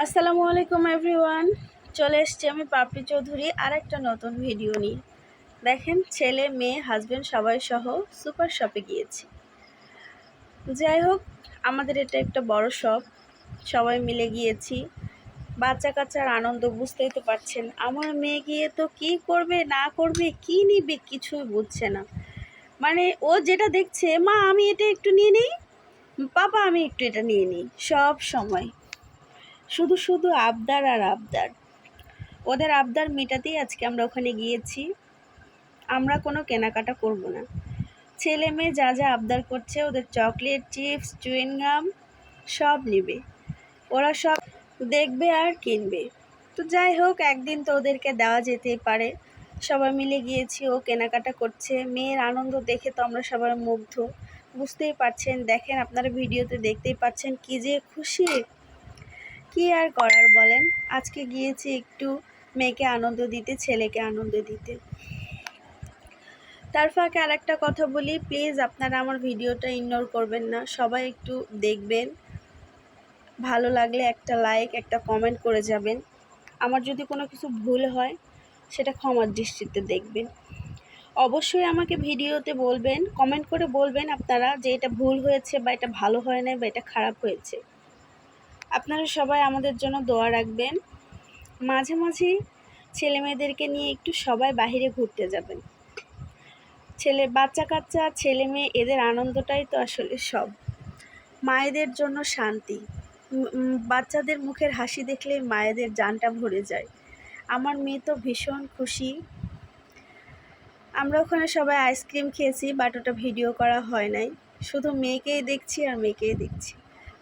আসসালামু আলাইকুম এভরিওয়ান। চলে এসছি আমি পাপড়ি চৌধুরী আর একটা নতুন ভিডিও নিয়ে। দেখেন, ছেলে মেয়ে হাজব্যান্ড সবাই সহ সুপার শপে গিয়েছি। যাই হোক, আমাদের এটা একটা বড় শপ, সবাই মিলে গিয়েছি। বাচ্চা কাচ্চার আনন্দ বুঝতেই তো পারছেন। আমার মেয়ে গিয়ে তো কি করবে না করবে, কি নিবে কিছুই বুঝছে না। মানে ও যেটা দেখছে, মা আমি এটা একটু নিয়ে নিই, পাপা আমি একটু এটা নিয়ে নিই, সব সময় শুধু শুধু আবদার আর আবদার। ওদের আবদার মেটাতেই আজকে আমরা ওখানে গিয়েছি। আমরা কোনো কেনাকাটা করব না। ছেলে মেয়ে যা যা আবদার করছে, ওদের চকলেট, চিপস, চুইংগাম সব নেবে। ওরা সব দেখবে আর কিনবে। তো যাই হোক, একদিন তো ওদেরকে দেওয়া যেতেই পারে। সবাই মিলে গিয়েছি, ও কেনাকাটা করছে। মেয়ের আনন্দ দেখে তো আমরা সবাই মুগ্ধ, বুঝতেই পারছেন। দেখেন, আপনারা ভিডিওতে দেখতেই পাচ্ছেন কি যে খুশি। কি আর করার বলেন। আজকে গিয়েছি একটু মেয়েকে আনন্দ দিতে, ছেলেকে আনন্দ দিতে। তার ফাঁকে আর একটা কথা বলি, প্লিজ আপনারা আমার ভিডিওটা ইগনোর করবেন না, সবাই একটু দেখবেন। ভালো লাগলে একটা লাইক, একটা কমেন্ট করে যাবেন। আমার যদি কোনো কিছু ভুল হয় সেটা ক্ষমার দৃষ্টিতে দেখবেন। অবশ্যই আমাকে ভিডিওতে বলবেন, কমেন্ট করে বলবেন আপনারা যে এটা ভুল হয়েছে বা এটা ভালো হয় না বা এটা খারাপ হয়েছে। আপনারা সবাই আমাদের জন্য দোয়া রাখবেন। মাঝে মাঝে ছেলে মেয়েদেরকে নিয়ে একটু সবাই বাহিরে ঘুরতে যাবেন। বাচ্চা কাচ্চা, ছেলে মেয়ে, এদের আনন্দটাই তো আসলে সব। মায়েদের জন্য শান্তি। বাচ্চাদের মুখের হাসি দেখলে মায়েদের জানটা ভরে যায়। আমার মেয়ে তো ভীষণ খুশি। আমরা ওখানে সবাই আইসক্রিম খেয়েছি, বাট ওটা ভিডিও করা হয় নাই। শুধু মেয়েকেই দেখছি আর মেয়েকেই দেখছি।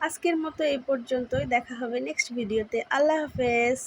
আজকের মতো এই পর্যন্তই। দেখা হবে নেক্সট ভিডিওতে। আল্লাহ হাফেজ।